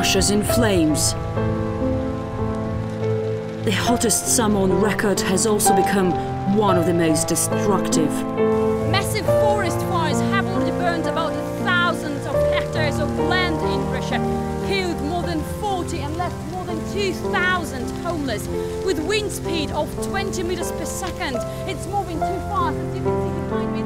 marshes in flames. The hottest summer on record has also become one of the most destructive. Massive forest fires have already burned about thousands of hectares of land in Russia, killed more than 40 and left more than 2,000 homeless, with wind speed of 20 meters per second. It's moving too fast, as you can see behind me.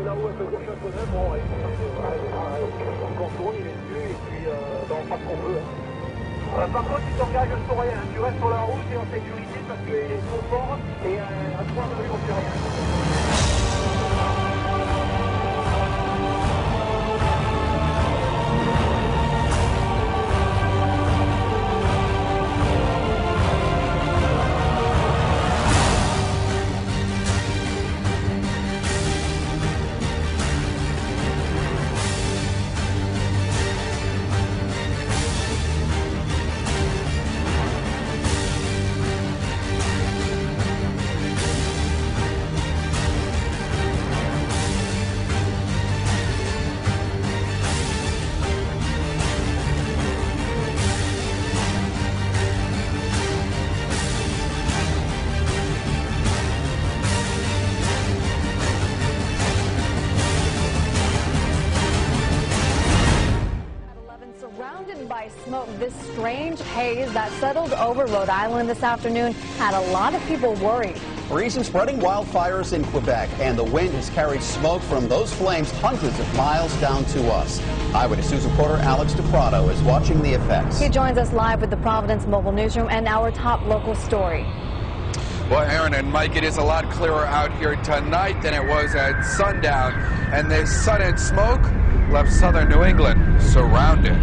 Là où elle peut gauche un peu neuf, bon, on contourne, il est dessus, et puis on fera ce qu'on veut. Par contre, tu t'engages sur rien, tu restes sur la route et en sécurité parce qu'il est trop fort et à 3 degrés, on fait rien. By smoke, this strange haze that settled over Rhode Island this afternoon had a lot of people worried. Recent spreading wildfires in Quebec, and the wind has carried smoke from those flames hundreds of miles down to us. Eyewitness News reporter Alex DePrado is watching the effects. He joins us live with the Providence Mobile Newsroom and our top local story. Well, Aaron and Mike, it is a lot clearer out here tonight than it was at sundown, and this sudden smoke left southern New England surrounded.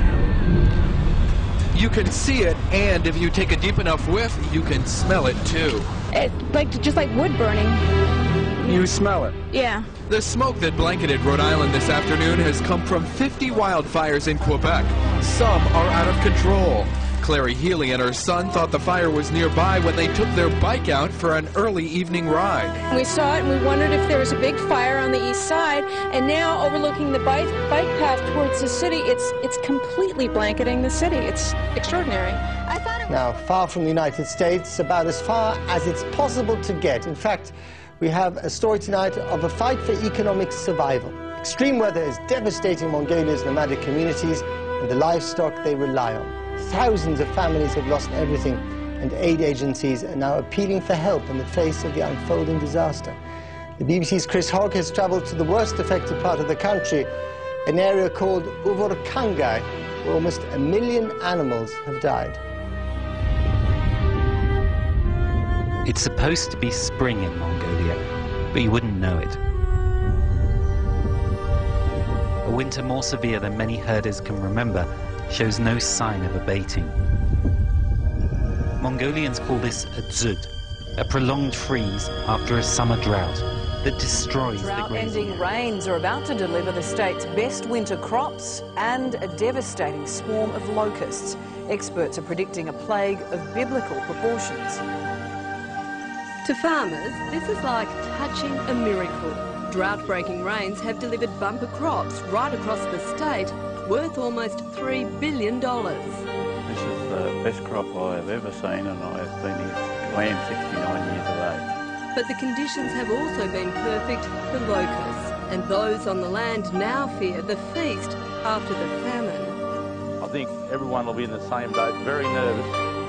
You can see it, and if you take a deep enough whiff, you can smell it too. It's just like wood burning. You smell it? Yeah. The smoke that blanketed Rhode Island this afternoon has come from 50 wildfires in Quebec. Some are out of control. Clary Healy and her son thought the fire was nearby when they took their bike out for an early evening ride. We saw it and we wondered if there was a big fire on the east side, and now overlooking the bike path towards the city, it's completely blanketing the city. It's extraordinary. Now, far from the United States, about as far as it's possible to get. In fact, we have a story tonight of a fight for economic survival. Extreme weather is devastating Mongolia's nomadic communities and the livestock they rely on. Thousands of families have lost everything, and aid agencies are now appealing for help in the face of the unfolding disaster. The BBC's Chris Hogg has travelled to the worst affected part of the country, an area called Uvorkangai, where almost 1 million animals have died. It's supposed to be spring in Mongolia, but you wouldn't know it. a winter more severe than many herders can remember, shows no sign of abating. Mongolians call this a dzud, a prolonged freeze after a summer drought that destroys the grazing. Drought-ending rains are about to deliver the state's best winter crops and a devastating swarm of locusts. Experts are predicting a plague of biblical proportions. To farmers, this is like touching a miracle. Drought-breaking rains have delivered bumper crops right across the state, worth almost $3 billion. This is the best crop I have ever seen, and I am 69 years of age. But the conditions have also been perfect for locusts, and those on the land now fear the feast after the famine. I think everyone will be in the same boat, very nervous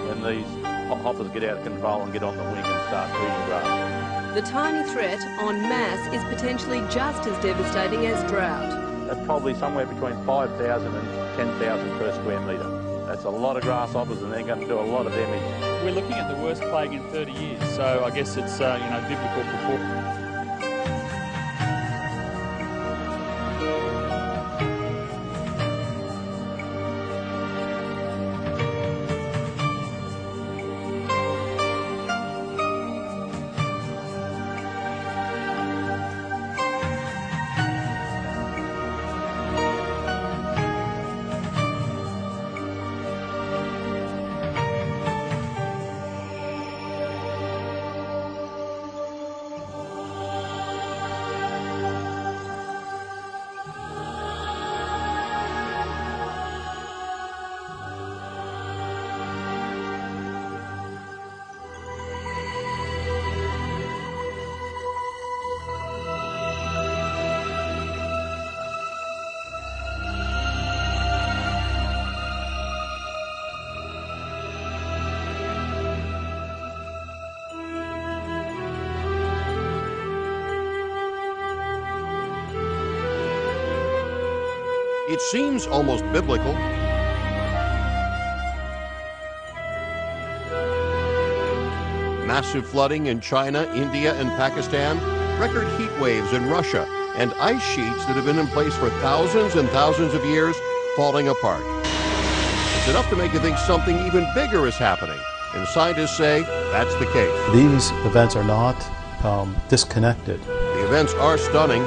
when these hoppers get out of control and get on the wing and start eating grass. The tiny threat en masse is potentially just as devastating as drought. That's probably somewhere between 5,000 and 10,000 per square metre. That's a lot of grasshoppers, and they're going to do a lot of damage. We're looking at the worst plague in 30 years, so I guess it's biblical proportion. It seems almost biblical. Massive flooding in China, India, and Pakistan, record heat waves in Russia, and ice sheets that have been in place for thousands and thousands of years falling apart. It's enough to make you think something even bigger is happening, and scientists say that's the case. These events are not disconnected. The events are stunning.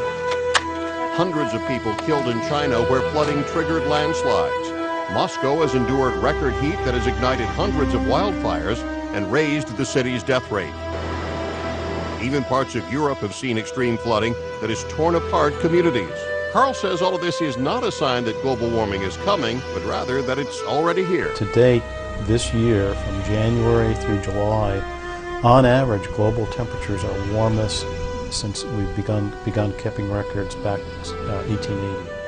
Hundreds of people killed in China where flooding triggered landslides. Moscow has endured record heat that has ignited hundreds of wildfires and raised the city's death rate. Even parts of Europe have seen extreme flooding that has torn apart communities. Carl says all of this is not a sign that global warming is coming, but rather that it's already here. To date, this year, from January through July, on average, global temperatures are warmest since we've begun keeping records back 1880.